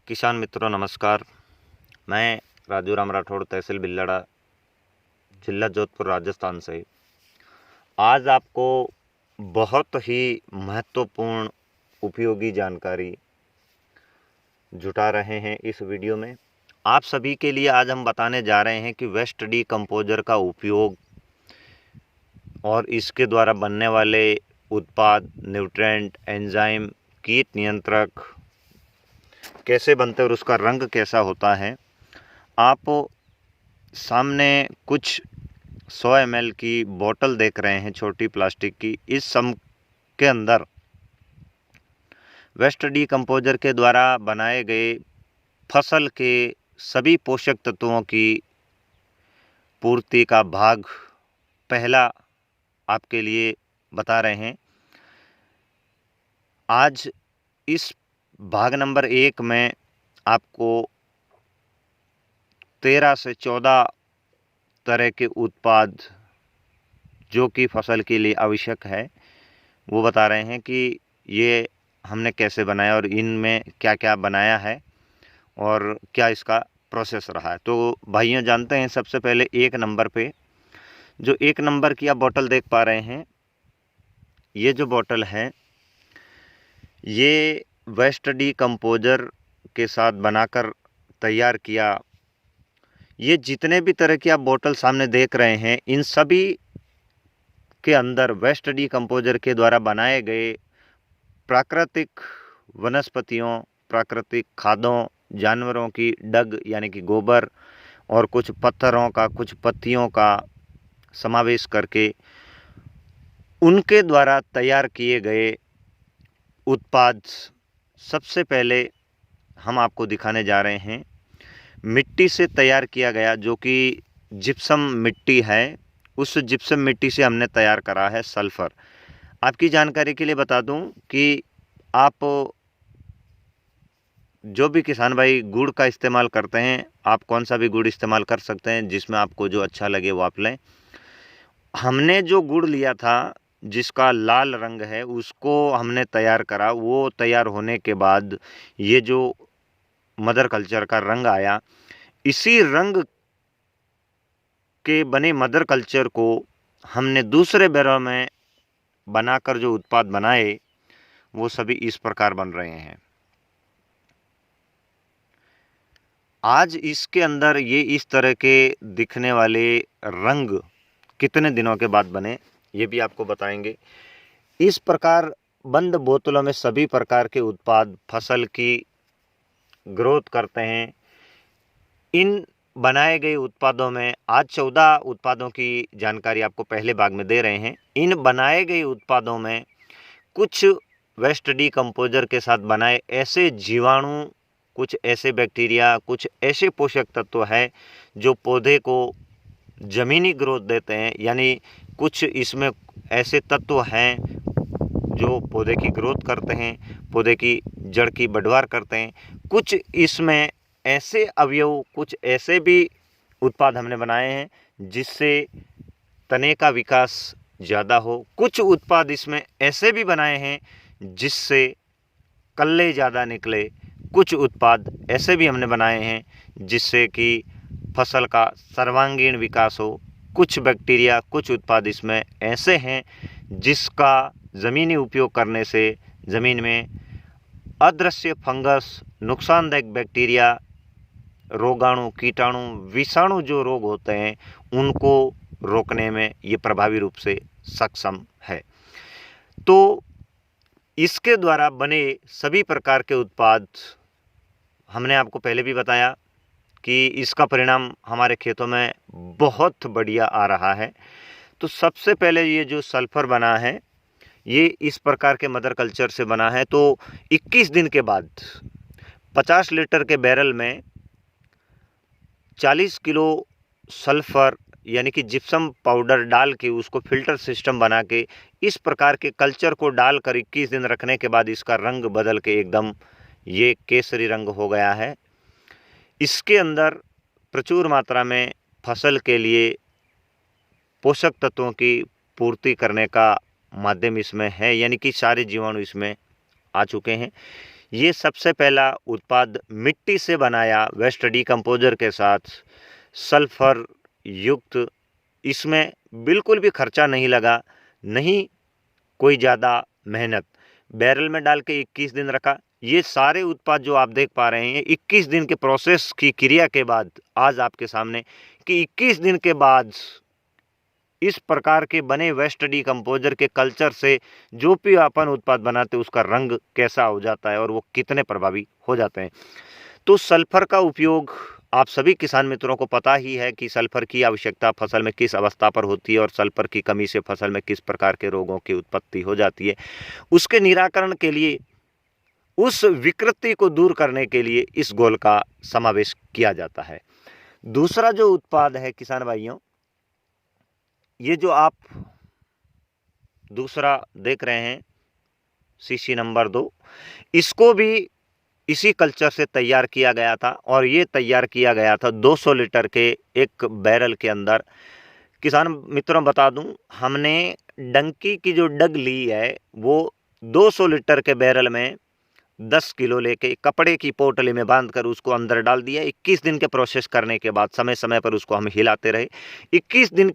किसान मित्रों नमस्कार। मैं राजू राम राठौड़, तहसील बिल्लाड़ा, जिला जोधपुर, राजस्थान से आज आपको बहुत ही महत्वपूर्ण उपयोगी जानकारी जुटा रहे हैं। इस वीडियो में आप सभी के लिए आज हम बताने जा रहे हैं कि वेस्ट डीकम्पोजर का उपयोग और इसके द्वारा बनने वाले उत्पाद, न्यूट्रेंट, एंजाइम, कीट नियंत्रक कैसे बनते और उसका रंग कैसा होता है। आप सामने कुछ 100 ml की बोतल देख रहे हैं, छोटी प्लास्टिक की। इस सम के अंदर वेस्ट डीकम्पोजर के द्वारा बनाए गए फसल के सभी पोषक तत्वों की पूर्ति का भाग पहला आपके लिए बता रहे हैं। आज इस भाग नंबर 1 में आपको 13 से 14 तरह के उत्पाद जो कि फसल के लिए आवश्यक है वो बता रहे हैं कि ये हमने कैसे बनाया और इनमें क्या क्या बनाया है और क्या इसका प्रोसेस रहा है। तो भाइयों जानते हैं, सबसे पहले 1 नंबर पे जो 1 नंबर की आप बोतल देख पा रहे हैं, ये जो बोतल है ये वेस्ट डीकम्पोजर के साथ बनाकर तैयार किया। ये जितने भी तरह की आप बोतल सामने देख रहे हैं, इन सभी के अंदर वेस्ट डीकम्पोजर के द्वारा बनाए गए प्राकृतिक वनस्पतियों, प्राकृतिक खादों, जानवरों की डग यानी कि गोबर और कुछ पत्थरों का, कुछ पत्तियों का समावेश करके उनके द्वारा तैयार किए गए उत्पाद सबसे पहले हम आपको दिखाने जा रहे हैं। मिट्टी से तैयार किया गया, जो कि जिप्सम मिट्टी है, उस जिप्सम मिट्टी से हमने तैयार करा है सल्फ़र। आपकी जानकारी के लिए बता दूं कि आप जो भी किसान भाई गुड़ का इस्तेमाल करते हैं, आप कौन सा भी गुड़ इस्तेमाल कर सकते हैं, जिसमें आपको जो अच्छा लगे वो आप लें। हमने जो गुड़ लिया था जिसका लाल रंग है, उसको हमने तैयार करा। वो तैयार होने के बाद ये जो मदर कल्चर का रंग आया, इसी रंग के बने मदर कल्चर को हमने दूसरे बैरल में बनाकर जो उत्पाद बनाए वो सभी इस प्रकार बन रहे हैं। आज इसके अंदर ये इस तरह के दिखने वाले रंग कितने दिनों के बाद बने ये भी आपको बताएंगे। इस प्रकार बंद बोतलों में सभी प्रकार के उत्पाद फसल की ग्रोथ करते हैं। इन बनाए गए उत्पादों में आज 14 उत्पादों की जानकारी आपको पहले भाग में दे रहे हैं। इन बनाए गए उत्पादों में कुछ वेस्ट डीकम्पोजर के साथ बनाए ऐसे जीवाणु, कुछ ऐसे बैक्टीरिया, कुछ ऐसे पोषक तत्व है जो पौधे को ज़मीनी ग्रोथ देते हैं। यानी कुछ इसमें ऐसे तत्व हैं जो पौधे की ग्रोथ करते हैं, पौधे की जड़ की बढ़वार करते हैं। कुछ इसमें ऐसे अवयव, कुछ ऐसे भी उत्पाद हमने बनाए हैं जिससे तने का विकास ज़्यादा हो। कुछ उत्पाद इसमें ऐसे भी बनाए हैं जिससे कल्ले ज़्यादा निकले। कुछ उत्पाद ऐसे भी हमने बनाए हैं जिससे कि फसल का सर्वांगीण विकास हो। कुछ बैक्टीरिया, कुछ उत्पाद इसमें ऐसे हैं जिसका ज़मीनी उपयोग करने से ज़मीन में अदृश्य फंगस, नुकसानदायक बैक्टीरिया, रोगाणु, कीटाणु, विषाणु जो रोग होते हैं उनको रोकने में ये प्रभावी रूप से सक्षम है। तो इसके द्वारा बने सभी प्रकार के उत्पाद हमने आपको पहले भी बताया कि इसका परिणाम हमारे खेतों में बहुत बढ़िया आ रहा है। तो सबसे पहले ये जो सल्फ़र बना है ये इस प्रकार के मदर कल्चर से बना है। तो 21 दिन के बाद 50 लीटर के बैरल में 40 किलो सल्फ़र यानी कि जिप्सम पाउडर डाल के उसको फिल्टर सिस्टम बना के इस प्रकार के कल्चर को डालकर 21 दिन रखने के बाद इसका रंग बदल के एकदम ये केसरी रंग हो गया है। इसके अंदर प्रचुर मात्रा में फसल के लिए पोषक तत्वों की पूर्ति करने का माध्यम इसमें है, यानी कि सारे जीवाणु इसमें आ चुके हैं। ये सबसे पहला उत्पाद मिट्टी से बनाया वेस्ट डिकम्पोजर के साथ सल्फर युक्त, इसमें बिल्कुल भी खर्चा नहीं लगा, नहीं कोई ज़्यादा मेहनत। बैरल में डाल के 21 दिन रखा। ये सारे उत्पाद जो आप देख पा रहे हैं 21 दिन के प्रोसेस की क्रिया के बाद आज आपके सामने कि 21 दिन के बाद इस प्रकार के बने वेस्ट डिकम्पोजर के कल्चर से जो भी अपन उत्पाद बनाते हैं उसका रंग कैसा हो जाता है और वो कितने प्रभावी हो जाते हैं। तो सल्फर का उपयोग आप सभी किसान मित्रों को पता ही है कि सल्फर की आवश्यकता फसल में किस अवस्था पर होती है और सल्फर की कमी से फसल में किस प्रकार के रोगों की उत्पत्ति हो जाती है। उसके निराकरण के लिए, उस विकृति को दूर करने के लिए इस घोल का समावेश किया जाता है। दूसरा जो उत्पाद है किसान भाइयों, ये जो आप दूसरा देख रहे हैं सीसी नंबर 2, इसको भी इसी कल्चर से तैयार किया गया था और ये तैयार किया गया था 200 लीटर के एक बैरल के अंदर। किसान मित्रों बता दूं, हमने डंकी की जो डग ली है वो 200 लीटर के बैरल में 10 किलो लेके कपड़े की पोटली में बांधकर उसको अंदर डाल दिया। 21 दिन के प्रोसेस करने के बाद समय समय पर उसको हम हिलाते रहे। 21 दिन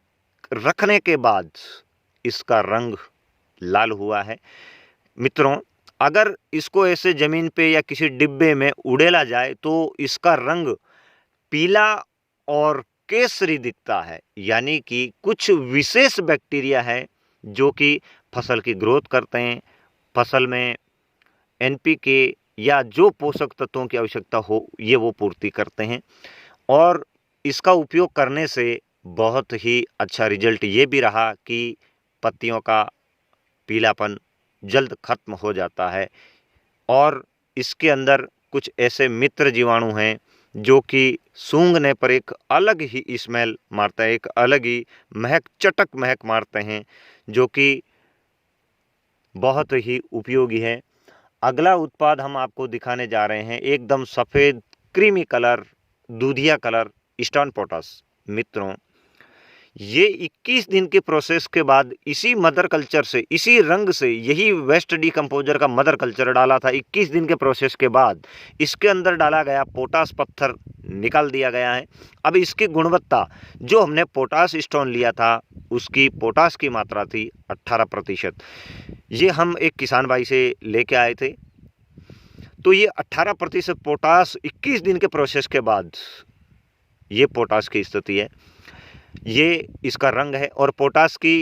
रखने के बाद इसका रंग लाल हुआ है। मित्रों, अगर इसको ऐसे ज़मीन पे या किसी डिब्बे में उड़ेला जाए तो इसका रंग पीला और केसरी दिखता है, यानी कि कुछ विशेष बैक्टीरिया है जो कि फसल की ग्रोथ करते हैं, फसल में एनपीके या जो पोषक तत्वों की आवश्यकता हो ये वो पूर्ति करते हैं। और इसका उपयोग करने से बहुत ही अच्छा रिजल्ट ये भी रहा कि पत्तियों का पीलापन जल्द खत्म हो जाता है और इसके अंदर कुछ ऐसे मित्र जीवाणु हैं जो कि सूंघने पर एक अलग ही स्मेल मारता है, एक अलग ही महक, चटक महक मारते हैं, जो कि बहुत ही उपयोगी है। अगला उत्पाद हम आपको दिखाने जा रहे हैं, एकदम सफ़ेद क्रीमी कलर, दूधिया कलर, स्टोन पोटाश। मित्रों, ये 21 दिन के प्रोसेस के बाद इसी मदर कल्चर से, इसी रंग से, यही वेस्ट डिकम्पोजर का मदर कल्चर डाला था। 21 दिन के प्रोसेस के बाद इसके अंदर डाला गया पोटाश पत्थर निकाल दिया गया है। अब इसकी गुणवत्ता, जो हमने पोटाश स्टोन लिया था उसकी पोटाश की मात्रा थी 18%। ये हम एक किसान भाई से लेके आए थे। तो ये 18% पोटाश 21 दिन के प्रोसेस के बाद ये पोटाश की स्थिति है, ये इसका रंग है। और पोटाश की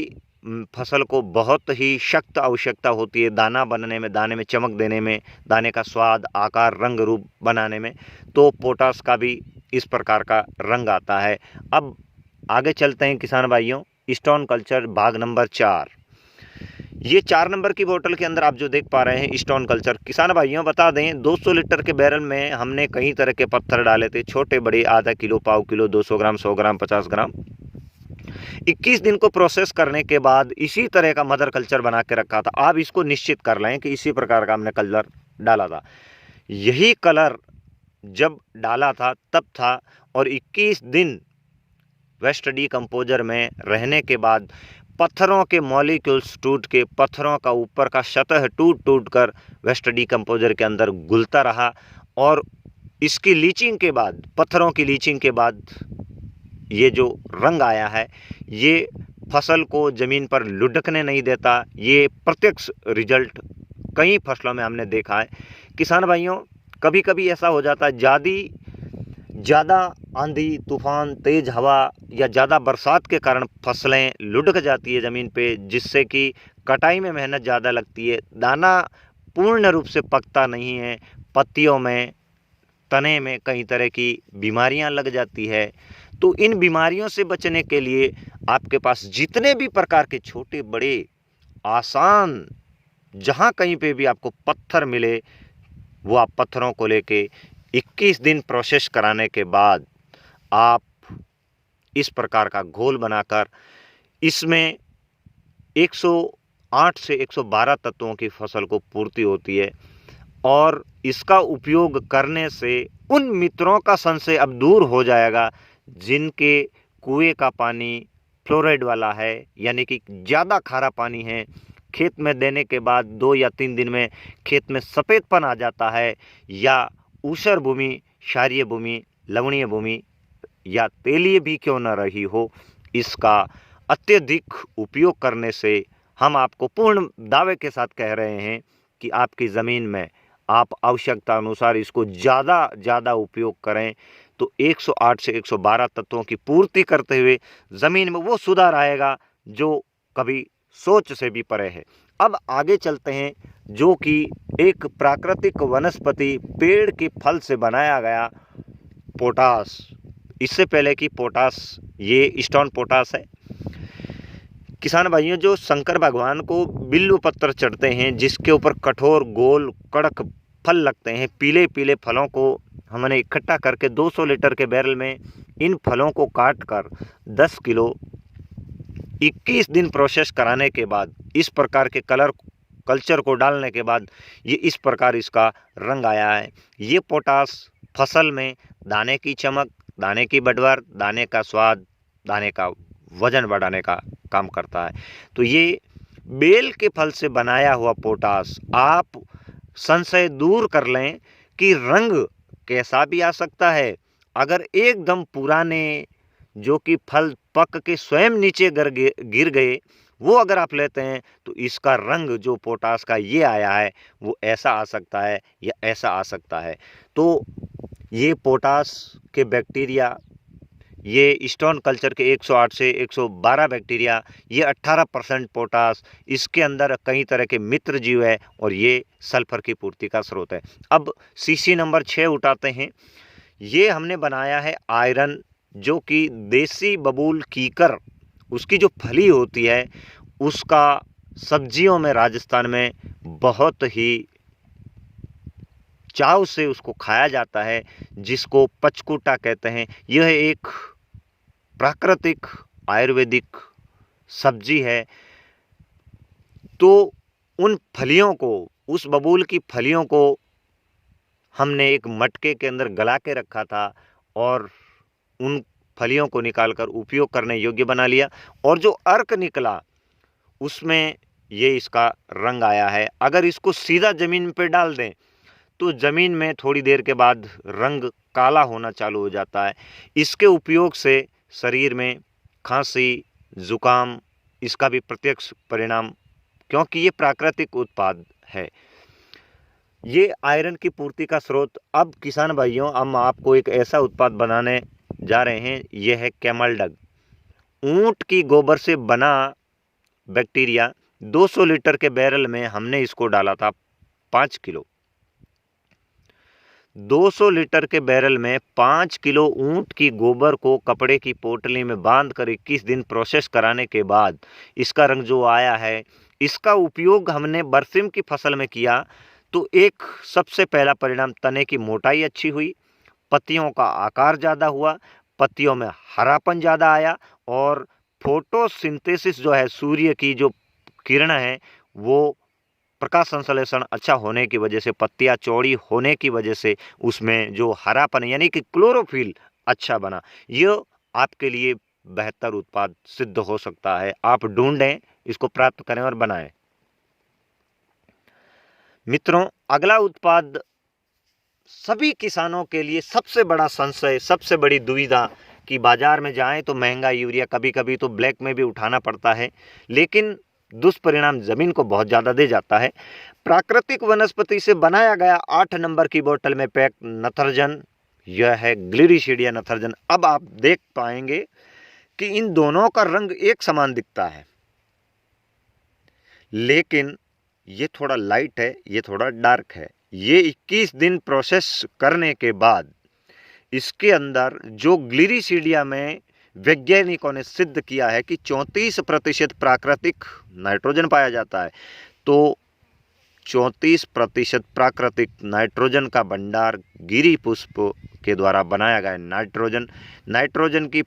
फसल को बहुत ही सख्त आवश्यकता होती है दाना बनने में, दाने में चमक देने में, दाने का स्वाद, आकार, रंग रूप बनाने में। तो पोटाश का भी इस प्रकार का रंग आता है। अब आगे चलते हैं किसान भाइयों, स्टोन कल्चर भाग नंबर 4। ये 4 नंबर की बोतल के अंदर आप जो देख पा रहे हैं स्टोन कल्चर, किसान भाइयों बता दें 200 लीटर के बैरल में हमने कई तरह के पत्थर डाले थे, छोटे बड़े, आधा किलो, पाव किलो, 200 ग्राम, 100 ग्राम, 50 ग्राम। 21 दिन को प्रोसेस करने के बाद इसी तरह का मदर कल्चर बना के रखा था। आप इसको निश्चित कर लें कि इसी प्रकार का हमने कलर डाला था। यही कलर जब डाला था तब था, और 21 दिन वेस्ट डिकम्पोजर में रहने के बाद पत्थरों के मॉलिक्यूल्स टूट के, पत्थरों का ऊपर का सतह टूट टूट कर वेस्ट डिकम्पोजर के अंदर घुलता रहा। और इसकी लीचिंग के बाद, पत्थरों की लीचिंग के बाद ये जो रंग आया है, ये फसल को ज़मीन पर लुढ़कने नहीं देता। ये प्रत्यक्ष रिजल्ट कई फसलों में हमने देखा है। किसान भाइयों, कभी कभी ऐसा हो जाता है, ज़्यादा आंधी तूफान, तेज़ हवा या ज़्यादा बरसात के कारण फसलें लुढ़क जाती है ज़मीन पे, जिससे कि कटाई में मेहनत ज़्यादा लगती है, दाना पूर्ण रूप से पकता नहीं है, पत्तियों में, तने में कई तरह की बीमारियां लग जाती है। तो इन बीमारियों से बचने के लिए आपके पास जितने भी प्रकार के छोटे बड़े आसान, जहां कहीं पे भी आपको पत्थर मिले, वो आप पत्थरों को लेके 21 दिन प्रोसेस कराने के बाद आप इस प्रकार का घोल बनाकर इसमें 108 से 112 तत्वों की फसल को पूर्ति होती है। और इसका उपयोग करने से उन मित्रों का संशय अब दूर हो जाएगा जिनके कुएं का पानी फ्लोराइड वाला है, यानी कि ज़्यादा खारा पानी है, खेत में देने के बाद 2 या 3 दिन में खेत में सफ़ेदपन आ जाता है, या ऊसर भूमि, क्षारीय भूमि, लवणीय भूमि या तेलीय भी क्यों न रही हो, इसका अत्यधिक उपयोग करने से हम आपको पूर्ण दावे के साथ कह रहे हैं कि आपकी ज़मीन में आप आवश्यकता अनुसार इसको ज़्यादा उपयोग करें तो 108 से 112 तत्वों की पूर्ति करते हुए ज़मीन में वो सुधार आएगा जो कभी सोच से भी परे है। अब आगे चलते हैं, जो कि एक प्राकृतिक वनस्पति पेड़ के फल से बनाया गया पोटास। इससे पहले कि पोटास ये स्टोन पोटास है। किसान भाइयों, जो शंकर भगवान को बिल्व पत्र चढ़ते हैं जिसके ऊपर कठोर गोल कड़क फल लगते हैं, पीले पीले फलों को हमने इकट्ठा करके 200 लीटर के बैरल में इन फलों को काट कर 10 किलो 21 दिन प्रोसेस कराने के बाद इस प्रकार के कल्चर को डालने के बाद ये इस प्रकार इसका रंग आया है। ये पोटास फसल में दाने की चमक, दाने की बढ़वार, दाने का स्वाद, दाने का वजन बढ़ाने का काम करता है। तो ये बेल के फल से बनाया हुआ पोटास, आप संशय दूर कर लें कि रंग कैसा भी आ सकता है। अगर एकदम पुराने जो कि फल पक के स्वयं नीचे गिर गए वो अगर आप लेते हैं तो इसका रंग जो पोटास का ये आया है वो ऐसा आ सकता है या ऐसा आ सकता है। तो ये पोटास के बैक्टीरिया, ये स्टोन कल्चर के 108 से 112 बैक्टीरिया, ये 18% पोटास, इसके अंदर कई तरह के मित्र जीव है और ये सल्फर की पूर्ति का स्रोत है। अब सीसी नंबर 6 उठाते हैं। ये हमने बनाया है आयरन, जो कि देसी बबूल कीकर, उसकी जो फली होती है उसका सब्जियों में राजस्थान में बहुत ही चाव से उसको खाया जाता है, जिसको पचकूटा कहते हैं। यह एक प्राकृतिक आयुर्वेदिक सब्जी है। तो उन फलियों को, उस बबूल की फलियों को हमने एक मटके के अंदर गला के रखा था और उन फलियों को निकालकर उपयोग करने योग्य बना लिया, और जो अर्क निकला उसमें ये इसका रंग आया है। अगर इसको सीधा ज़मीन पे डाल दें तो ज़मीन में थोड़ी देर के बाद रंग काला होना चालू हो जाता है। इसके उपयोग से शरीर में खांसी, जुकाम, इसका भी प्रत्यक्ष परिणाम, क्योंकि ये प्राकृतिक उत्पाद है। ये आयरन की पूर्ति का स्रोत। अब किसान भाइयों, हम आपको एक ऐसा उत्पाद बनाने जा रहे हैं, यह है कैमल डंग। ऊंट की गोबर से बना बैक्टीरिया। 200 लीटर के बैरल में हमने इसको डाला था 5 किलो। 200 लीटर के बैरल में 5 किलो ऊंट की गोबर को कपड़े की पोटली में बांधकर 21 दिन प्रोसेस कराने के बाद इसका रंग जो आया है, इसका उपयोग हमने बरसिम की फसल में किया तो एक सबसे पहला परिणाम, तने की मोटाई अच्छी हुई, पत्तियों का आकार ज़्यादा हुआ, पत्तियों में हरापन ज़्यादा आया, और फोटोसिंथेसिस जो है, सूर्य की जो किरण है, वो प्रकाश संश्लेषण अच्छा होने की वजह से, पत्तियां चौड़ी होने की वजह से उसमें जो हरापन यानी कि क्लोरोफिल अच्छा बना। ये आपके लिए बेहतर उत्पाद सिद्ध हो सकता है। आप ढूंढें, इसको प्राप्त करें और बनाएं। मित्रों, अगला उत्पाद सभी किसानों के लिए सबसे बड़ा संशय, सबसे बड़ी दुविधा कि बाजार में जाएं तो महंगा यूरिया, कभी कभी तो ब्लैक में भी उठाना पड़ता है, लेकिन दुष्परिणाम जमीन को बहुत ज़्यादा दे जाता है। प्राकृतिक वनस्पति से बनाया गया 8 नंबर की बोतल में पैक नत्रजन, यह है ग्लिरिसीडिया नत्रजन। अब आप देख पाएंगे कि इन दोनों का रंग एक समान दिखता है, लेकिन ये थोड़ा लाइट है, ये थोड़ा डार्क है। ये 21 दिन प्रोसेस करने के बाद इसके अंदर जो ग्लिरिसीडिया में वैज्ञानिकों ने सिद्ध किया है कि 34% प्राकृतिक नाइट्रोजन पाया जाता है। तो 34% प्राकृतिक नाइट्रोजन का भंडार गिरी पुष्प के द्वारा बनाया गया नाइट्रोजन। नाइट्रोजन की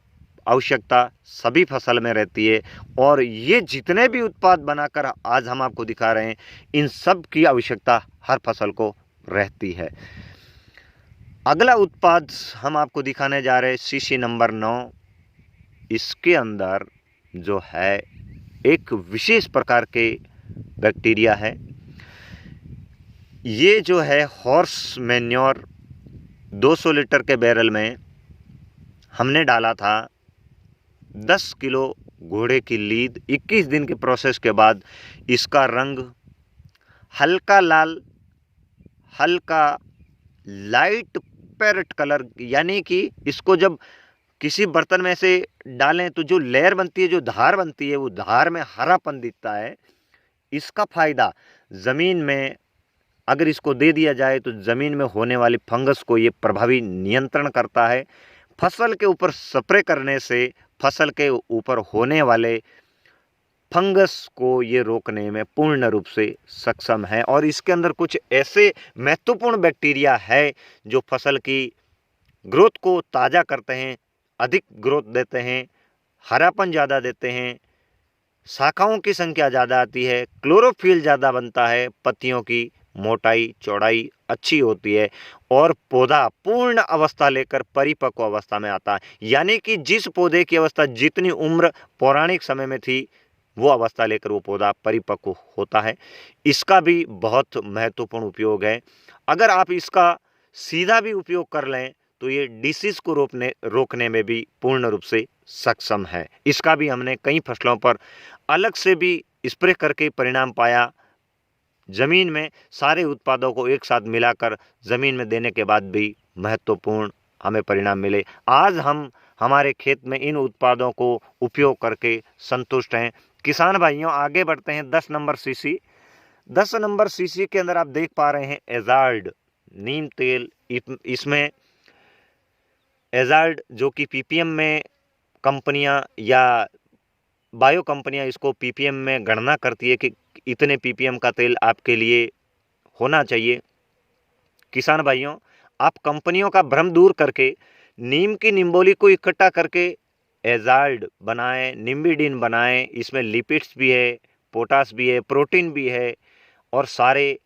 आवश्यकता सभी फसल में रहती है, और ये जितने भी उत्पाद बनाकर आज हम आपको दिखा रहे हैं, इन सब की आवश्यकता हर फसल को रहती है। अगला उत्पाद हम आपको दिखाने जा रहे हैं सीसी नंबर 9। इसके अंदर जो है एक विशेष प्रकार के बैक्टीरिया है। ये जो है हॉर्स मैन्योर 200 लीटर के बैरल में हमने डाला था 10 किलो घोड़े की लीद। 21 दिन के प्रोसेस के बाद इसका रंग हल्का लाल, हल्का लाइट पैरेट कलर, यानी कि इसको जब किसी बर्तन में से डालें तो जो लेयर बनती है, जो धार बनती है, वो धार में हरापन दिखता है। इसका फायदा ज़मीन में अगर इसको दे दिया जाए तो ज़मीन में होने वाली फंगस को ये प्रभावी नियंत्रण करता है। फसल के ऊपर स्प्रे करने से फसल के ऊपर होने वाले फंगस को ये रोकने में पूर्ण रूप से सक्षम है। और इसके अंदर कुछ ऐसे महत्वपूर्ण बैक्टीरिया है जो फसल की ग्रोथ को ताज़ा करते हैं, अधिक ग्रोथ देते हैं, हरापन ज़्यादा देते हैं, शाखाओं की संख्या ज़्यादा आती है, क्लोरोफिल ज़्यादा बनता है, पत्तियों की मोटाई चौड़ाई अच्छी होती है और पौधा पूर्ण अवस्था लेकर परिपक्व अवस्था में आता है। यानी कि जिस पौधे की अवस्था जितनी उम्र पौराणिक समय में थी, वो अवस्था लेकर वो पौधा परिपक्व होता है। इसका भी बहुत महत्वपूर्ण उपयोग है। अगर आप इसका सीधा भी उपयोग कर लें तो ये डिसीज़ को रोकने में भी पूर्ण रूप से सक्षम है। इसका भी हमने कई फसलों पर अलग से भी स्प्रे करके परिणाम पाया। ज़मीन में सारे उत्पादों को एक साथ मिलाकर ज़मीन में देने के बाद भी महत्वपूर्ण हमें परिणाम मिले। आज हम हमारे खेत में इन उत्पादों को उपयोग करके संतुष्ट हैं। किसान भाइयों, आगे बढ़ते हैं 10 नंबर सीसी। 10 नंबर सीसी के अंदर आप देख पा रहे हैं एजार्ड नीम तेल। इसमें एजार्ड जो कि पीपीएम में कंपनियां या बायो कंपनियां इसको पीपीएम में गणना करती है कि इतने पीपीएम का तेल आपके लिए होना चाहिए। किसान भाइयों, आप कंपनियों का भ्रम दूर करके नीम की निम्बोली को इकट्ठा करके एजार्ड बनाएं, निम्बिडिन बनाएं। इसमें लिपिड्स भी है, पोटास भी है, प्रोटीन भी है और सारे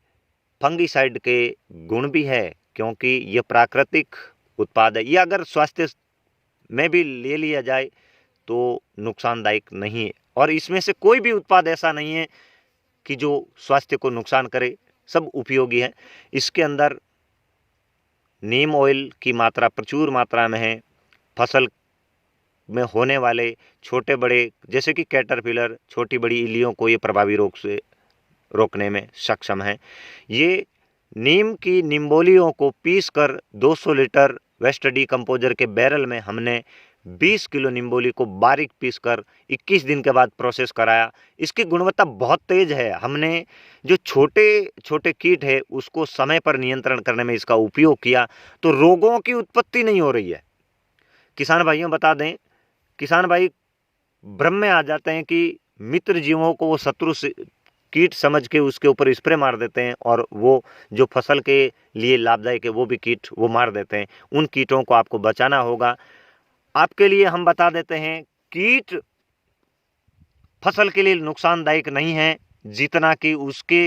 फंगिसाइड के गुण भी है, क्योंकि ये प्राकृतिक उत्पाद है। ये अगर स्वास्थ्य में भी ले लिया जाए तो नुकसानदायक नहीं है और इसमें से कोई भी उत्पाद ऐसा नहीं है कि जो स्वास्थ्य को नुकसान करे, सब उपयोगी है। इसके अंदर नीम ऑयल की मात्रा प्रचुर मात्रा में है। फसल में होने वाले छोटे बड़े जैसे कि कैटरपिलर, छोटी बड़ी इल्लियों को ये प्रभावी रूप से रोकने में सक्षम है। ये नीम की निम्बोलियों को पीसकर 200 लीटर वेस्ट डीकम्पोजर के बैरल में हमने 20 किलो निम्बोली को बारीक पीसकर 21 दिन के बाद प्रोसेस कराया। इसकी गुणवत्ता बहुत तेज है। हमने जो छोटे छोटे कीट है उसको समय पर नियंत्रण करने में इसका उपयोग किया, तो रोगों की उत्पत्ति नहीं हो रही है। किसान भाइयों बता दें, किसान भाई भ्रम में आ जाते हैं कि मित्र जीवों को वो शत्रु से कीट समझ के उसके ऊपर स्प्रे मार देते हैं और वो जो फसल के लिए लाभदायक है वो भी कीट वो मार देते हैं। उन कीटों को आपको बचाना होगा। आपके लिए हम बता देते हैं, कीट फसल के लिए नुकसानदायक नहीं है जितना कि उसके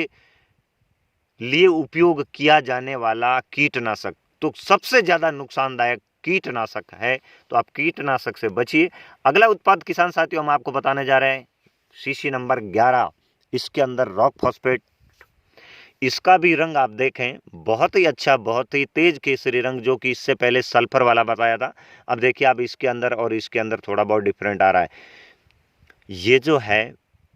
लिए उपयोग किया जाने वाला कीटनाशक तो सबसे ज़्यादा नुकसानदायक कीटनाशक है। तो आप कीटनाशक से बचिए। अगला उत्पाद किसान साथियों हम आपको बताने जा रहे हैं सीसी नंबर 11। इसके अंदर रॉक फॉस्फेट। इसका भी रंग आप देखें बहुत ही अच्छा, बहुत ही तेज केसरी रंग, जो कि इससे पहले सल्फर वाला बताया था। अब देखिए आप इसके अंदर और इसके अंदर थोड़ा बहुत डिफरेंट आ रहा है। ये जो है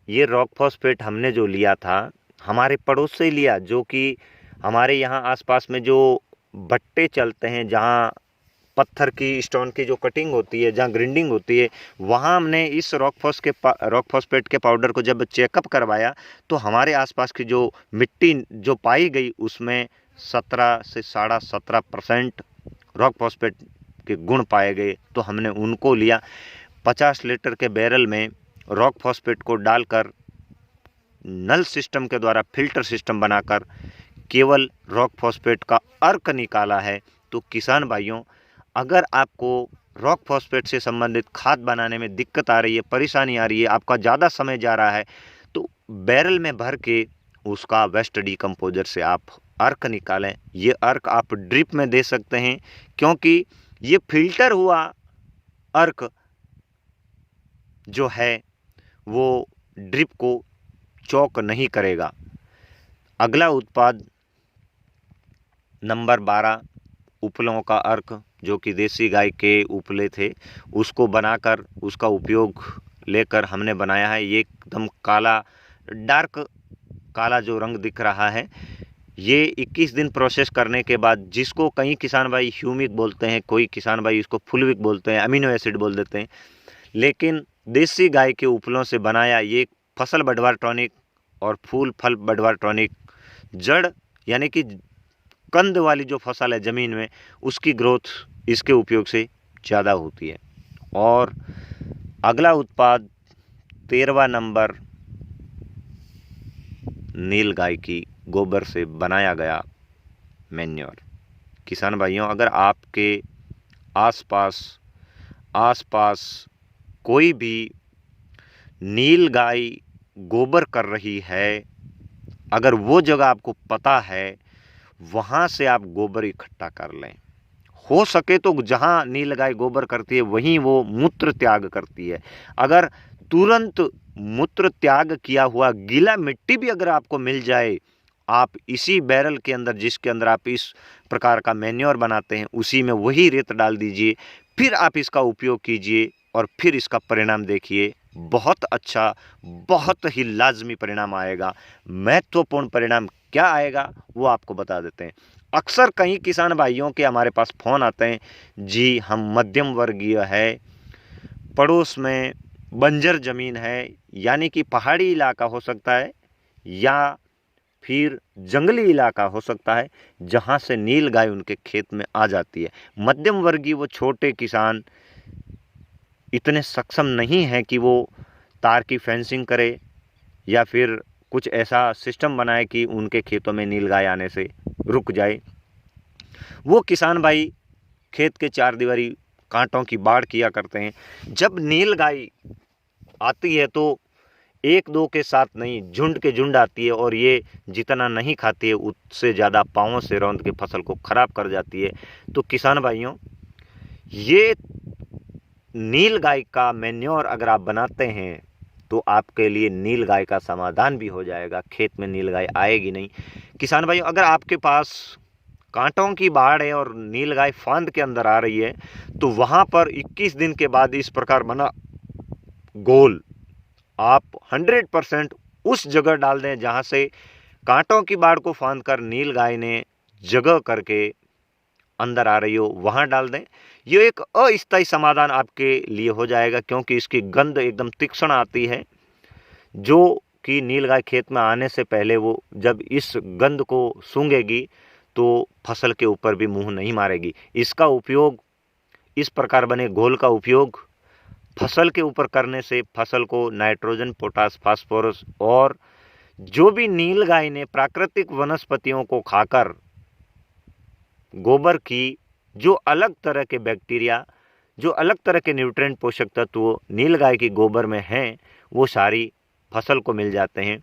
ये रॉक फॉस्फेट हमने जो लिया था हमारे पड़ोस से ही लिया, जो कि हमारे यहाँ आसपास में जो भट्टे चलते हैं, जहाँ पत्थर की स्टोन की जो कटिंग होती है, जहाँ ग्राइंडिंग होती है, वहाँ हमने इस रॉक फॉस्फेट के पाउडर को जब चेकअप करवाया तो हमारे आसपास की जो मिट्टी जो पाई गई उसमें 17 से 17.5% रॉक फॉस्फेट के गुण पाए गए। तो हमने उनको लिया। 50 लीटर के बैरल में रॉक फॉस्फेट को डालकर नल सिस्टम के द्वारा फिल्टर सिस्टम बनाकर केवल रॉक फॉस्फेट का अर्क निकाला है। तो किसान भाइयों, अगर आपको रॉक फॉस्फेट से संबंधित खाद बनाने में दिक्कत आ रही है, परेशानी आ रही है, आपका ज़्यादा समय जा रहा है, तो बैरल में भर के उसका वेस्ट डीकम्पोजर से आप अर्क निकालें। ये अर्क आप ड्रिप में दे सकते हैं, क्योंकि ये फिल्टर हुआ अर्क जो है वो ड्रिप को चौक नहीं करेगा। अगला उत्पाद नंबर 12, उपलों का अर्क, जो कि देसी गाय के उपले थे, उसको बनाकर उसका उपयोग लेकर हमने बनाया है। ये एकदम काला, डार्क काला जो रंग दिख रहा है, ये 21 दिन प्रोसेस करने के बाद, जिसको कई किसान भाई ह्यूमिक बोलते हैं, कोई किसान भाई इसको फुलविक बोलते हैं, अमीनो एसिड बोल देते हैं, लेकिन देसी गाय के उपलों से बनाया ये फसल बढ़वार टॉनिक और फूल फल बढ़वार टॉनिक, जड़ यानी कि कंद वाली जो फसल है ज़मीन में, उसकी ग्रोथ इसके उपयोग से ज़्यादा होती है। और अगला उत्पाद 13वां नंबर, नील गाय की गोबर से बनाया गया मैन्योर। किसान भाइयों, अगर आपके आसपास कोई भी नील गाय गोबर कर रही है, अगर वो जगह आपको पता है, वहाँ से आप गोबर इकट्ठा कर लें। हो सके तो जहाँ नील गाय गोबर करती है वहीं वो मूत्र त्याग करती है। अगर तुरंत मूत्र त्याग किया हुआ गीला मिट्टी भी अगर आपको मिल जाए, आप इसी बैरल के अंदर, जिसके अंदर आप इस प्रकार का मैन्योर बनाते हैं, उसी में वही रेत डाल दीजिए, फिर आप इसका उपयोग कीजिए और फिर इसका परिणाम देखिए। बहुत अच्छा, बहुत ही लाजमी परिणाम आएगा। महत्वपूर्ण परिणाम क्या आएगा वो आपको बता देते हैं। अक्सर कई किसान भाइयों के हमारे पास फ़ोन आते हैं, जी हम मध्यम वर्गीय है, पड़ोस में बंजर ज़मीन है, यानी कि पहाड़ी इलाका हो सकता है या फिर जंगली इलाका हो सकता है, जहाँ से नील गाय उनके खेत में आ जाती है। मध्यम वर्गीय वो छोटे किसान इतने सक्षम नहीं हैं कि वो तार की फेंसिंग करे या फिर कुछ ऐसा सिस्टम बनाए कि उनके खेतों में नील गाय आने से रुक जाए। वो किसान भाई खेत के चार दीवारी कांटों की बाड़ किया करते हैं। जब नील गाय आती है तो एक दो के साथ नहीं, झुंड के झुंड आती है, और ये जितना नहीं खाती है उससे ज़्यादा पाँवों से रौंद के फसल को खराब कर जाती है। तो किसान भाइयों, ये नील गाय का मैन्योर अगर आप बनाते हैं तो आपके लिए नील गाय का समाधान भी हो जाएगा, खेत में नील गाय आएगी नहीं। किसान भाइयों, अगर आपके पास कांटों की बाढ़ है और नील गाय फांद के अंदर आ रही है, तो वहाँ पर 21 दिन के बाद इस प्रकार बना गोल आप 100% उस जगह डाल दें जहाँ से कांटों की बाढ़ को फांद कर नील गाय ने जगह करके अंदर आ रही हो, वहाँ डाल दें। ये एक अस्थायी समाधान आपके लिए हो जाएगा, क्योंकि इसकी गंध एकदम तीक्ष्ण आती है, जो कि नील गाय खेत में आने से पहले वो जब इस गंध को सूंघेगी तो फसल के ऊपर भी मुंह नहीं मारेगी। इसका उपयोग, इस प्रकार बने घोल का उपयोग फसल के ऊपर करने से फसल को नाइट्रोजन, पोटास, फास्फोरस और जो भी नील गाय ने प्राकृतिक वनस्पतियों को खाकर गोबर की जो अलग तरह के बैक्टीरिया, जो अलग तरह के न्यूट्रिएंट पोषक तत्व नील गाय की गोबर में हैं, वो सारी फसल को मिल जाते हैं।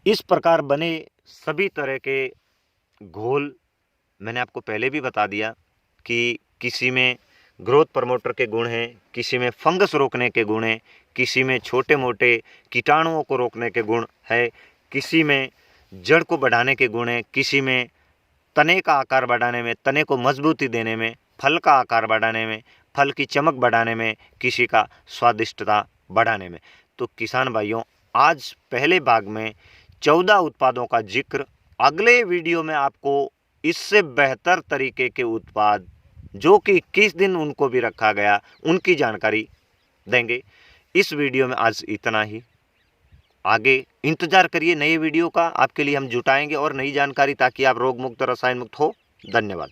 इस प्रकार बने सभी तरह के घोल मैंने आपको पहले भी बता दिया कि किसी में ग्रोथ प्रमोटर के गुण हैं, किसी में फंगस रोकने के गुण हैं, किसी में छोटे मोटे कीटाणुओं को रोकने के गुण है, किसी में जड़ को बढ़ाने के गुण हैं, किसी में तने का आकार बढ़ाने में, तने को मजबूती देने में, फल का आकार बढ़ाने में, फल की चमक बढ़ाने में, किसी का स्वादिष्टता बढ़ाने में। तो किसान भाइयों, आज पहले भाग में 14 उत्पादों का जिक्र, अगले वीडियो में आपको इससे बेहतर तरीके के उत्पाद जो कि 21 दिन उनको भी रखा गया, उनकी जानकारी देंगे। इस वीडियो में आज इतना ही। आगे इंतजार करिए नए वीडियो का, आपके लिए हम जुटाएंगे और नई जानकारी, ताकि आप रोग मुक्त, रसायन मुक्त हो। धन्यवाद।